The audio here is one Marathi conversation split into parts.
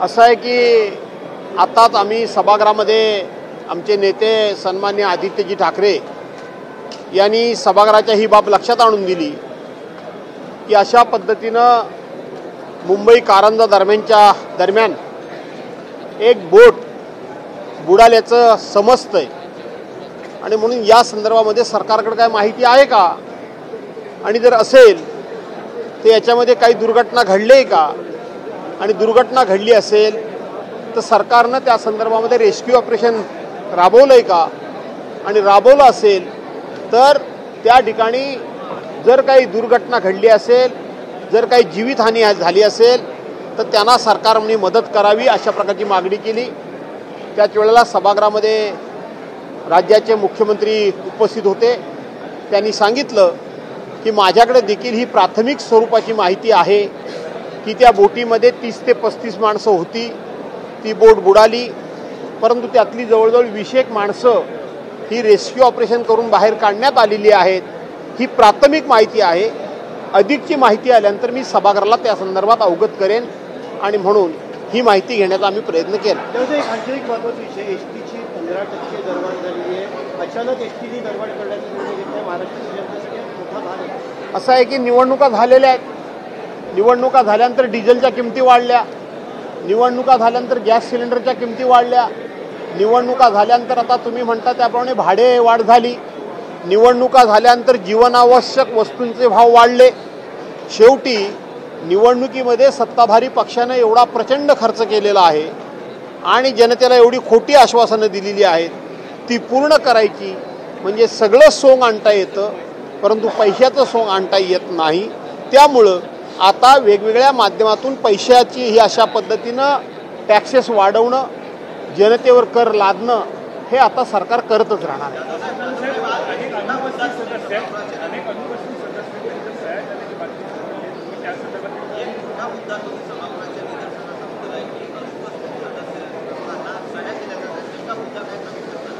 असं आहे की आताच आम्ही सभागृहामध्ये आमचे नेते सन्माननीय आदित्यजी ठाकरे यांनी सभागृहाच्या ही बाब लक्षात आणून दिली की अशा पद्धतीनं मुंबई कारंजा दरम्यान एक बोट बुडाल्याचं समजतंय आणि म्हणून या संदर्भामध्ये सरकारकडे काय माहिती आहे का आणि जर असेल तर याच्यामध्ये काही दुर्घटना घडली आहे का आणि दुर्घटना घडली असेल तर सरकारनं त्या संदर्भामध्ये रेस्क्यू ऑपरेशन राबवलं आहे का आणि राबवलं असेल तर त्या ठिकाणी जर काही दुर्घटना घडली असेल जर काही जीवितहानी झाली असेल तर त्यांना सरकारने मदत करावी अशा प्रकारची मागणी केली। त्याच वेळेला सभागृहामध्ये राज्याचे मुख्यमंत्री उपस्थित होते। त्यांनी सांगितलं की माझ्याकडे देखील ही प्राथमिक स्वरूपाची माहिती आहे की त्या बोटीमध्ये 30 ते 35 माणसं होती, ती बोट बुडाली, परंतु त्यातली जवळजवळ 20 माणसं ही रेस्क्यू ऑपरेशन करून बाहेर काढण्यात आलेली आहेत। ही प्राथमिक माहिती आहे। अधिकची माहिती आल्यानंतर मी सभागृहाला त्या संदर्भात अवगत करेन आणि म्हणून ही माहिती घेण्याचा आम्ही प्रयत्न केला। आणखी एक महत्त्वाचा विषय, एसटीची 15% दरवाढ झाली आहे। अचानक एसटीने दरवाढ करण्याचा निर्णय घेतला। महाराष्ट्र जनतेसाठी मोठा भाग आहे। असं आहे की निवडणुका झालेल्या आहेत। निवडणुका झाल्यानंतर डिझेलच्या किमती वाढल्या, निवडणुका झाल्यानंतर गॅस सिलेंडरच्या किमती वाढल्या, निवडणुका झाल्यानंतर आता तुम्ही म्हणता त्याप्रमाणे भाडे वाढ झाली, निवडणुका झाल्यानंतर जीवनावश्यक वस्तूंचे भाव वाढले। शेवटी निवडणुकीमध्ये सत्ताधारी पक्षाने एवढा प्रचंड खर्च केलेला आहे आणि जनतेला एवढी खोटी आश्वासनं दिलेली आहेत, ती पूर्ण करायची म्हणजे सगळं सोंग आणता येतं परंतु पैशाचं सोंग आणता येत नाही। त्यामुळं आता वेगवेगळ्या माध्यमातून पैशाची ही अशा पद्धतीनं टॅक्सेस वाढवणं, जनतेवर कर लादणं हे आता सरकार करतच राहणार आहे।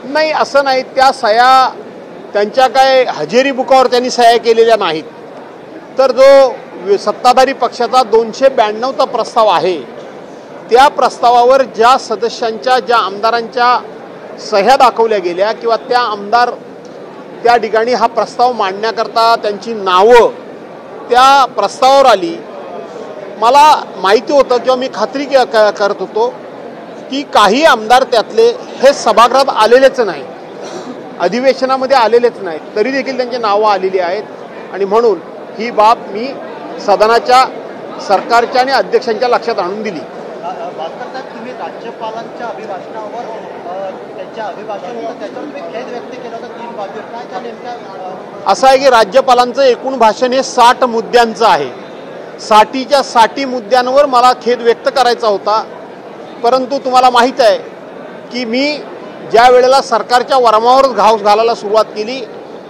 नाही, असं नाही, त्या सह्या त्यांच्या काय हजेरी बुकावर त्यांनी सह्या केलेल्या नाहीत, तर जो सत्ताधारी पक्षाचा 292चा प्रस्ताव आहे त्या प्रस्तावावर ज्या सदस्यांच्या ज्या आमदारांच्या सह्या दाखवल्या गेल्या किंवा त्या आमदार त्या ठिकाणी हा प्रस्ताव मांडण्याकरता त्यांची नावं त्या प्रस्तावावर आली, मला माहिती होतं किंवा मी खात्री करत होतो की काही आमदार त्यातले हे सभागृहात आलेलेच नाही, अधिवेशनामध्ये आलेलेच नाहीत, तरी देखील त्यांची नावं आलेली आहेत आणि म्हणून ही बाब मी सदनाच्या सरकारच्या आणि अध्यक्षांच्या लक्षात आणून दिली। तुम्ही राज्यपालांच्या अभिभाषणावर त्यांच्या अभिभाषण होतं त्याच्यावर तुम्ही खेद व्यक्त केला होता 3 बाजूवर, काय त्या नेमक्या? असं आहे की राज्यपालांचं एकूण भाषण हे 60 मुद्द्यांचं आहे। 60च्या मुद्द्यांवर मला खेद व्यक्त करायचा होता, परंतु तुम्हाला माहीत आहे की मी ज्या वेळेला सरकारच्या वर्मावरच घाव घालायला सुरुवात केली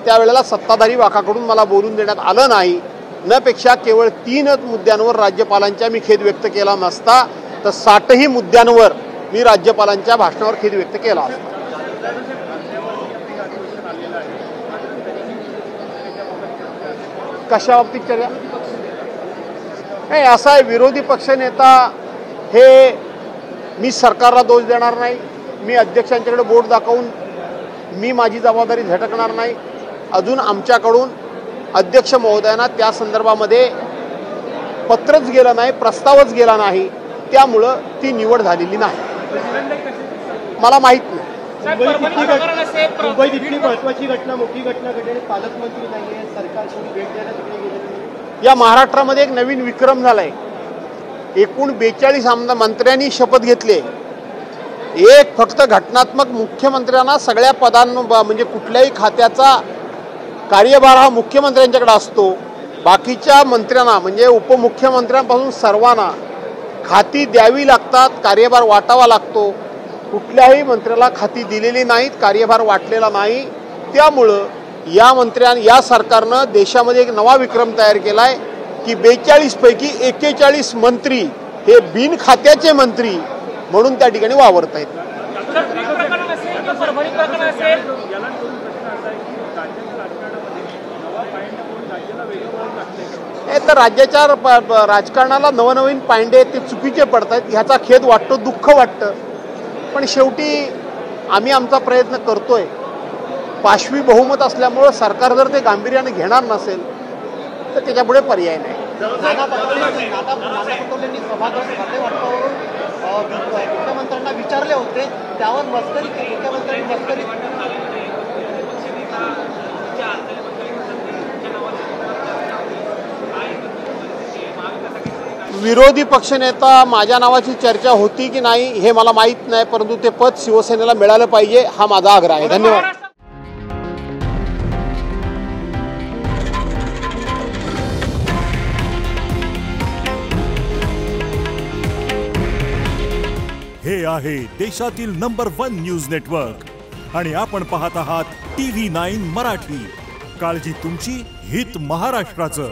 त्यावेळेला सत्ताधारी वाखाकडून मला बोलून देण्यात आलं नाही। नपेक्षा केवळ 3च मुद्द्यांवर राज्यपालांच्या मी खेद व्यक्त केला नसता तर 60ही मुद्द्यांवर मी राज्यपालांच्या भाषणावर खेद व्यक्त केला असता। कशा बाबतीत चर्चा? नाही, असा आहे, विरोधी पक्षनेता हे मी सरकारला दोष देणार नाही, मी अध्यक्षांच्याकडे बोट दाखवून मी माझी जबाबदारी झटकणार नाही। अजून आमच्याकडून अध्यक्ष महोदयांना त्या संदर्भामध्ये पत्रच गेलं नाही, प्रस्तावच गेला नाही, त्यामुळं ती निवड झालेली नाही। मला माहीत नाही। मुंबईत इतकी महत्त्वाची घटना, मोठी घटना घडली, पालकमंत्री नाही आहे, सरकार कोणी भेट द्यायला तिकडे गेलेलं। या महाराष्ट्रामध्ये एक नवीन विक्रम झालाय। एकूण 42 मंत्र्यांनी शपथ घेतली। एक फक्त घटनात्मक मुख्यमंत्र्यांना सगळ्या पदांना म्हणजे कुठल्याही खात्याचा कार्यभार हा मुख्यमंत्र्यांच्याकडे असतो, बाकीच्या मंत्र्यांना म्हणजे उपमुख्यमंत्र्यांपासून सर्वांना खाती द्यावी लागतात, कार्यभार वाटावा लागतो। कुठल्याही मंत्र्याला खाती दिलेली नाहीत, कार्यभार वाटलेला नाही। त्यामुळं या सरकारनं देशामध्ये एक नवा विक्रम तयार केला आहे की 42 पैकी 41 मंत्री हे बिनखात्याचे मंत्री म्हणून त्या ठिकाणी वावरत आहेत। हे तर राज्याच्या राजकारणाला नवनवीन पांडे ते चुकीचे पडत आहेत, ह्याचा खेद वाटतो, दुःख वाटतं. पण शेवटी आम्ही आमचा प्रयत्न करतोय. पाशवी बहुमत असल्यामुळं सरकार जर ते गांभीर्याने घेणार नसेल तर त्याच्यापुढे पर्याय नाही. नाना पटोलेंनी सभागृह खातेवाटपावरून मुख्यमंत्र्यांना विचारले होते, त्यावर मस्करी मुख्यमंत्र्यांनी मस्करी विरोधी पक्षनेता माझ्या नावाची चर्चा होती की नाही हे मला माहीत नाही, परंतु ते पद शिवसेनेला मिळालं पाहिजे हा माझा आग्रह आहे. धन्यवाद. हे आहे देशातील नंबर 1 न्यूज नेटवर्क आणि आपण पाहत आहात TV9 मराठी. काळजी तुमची, हित महाराष्ट्राचं.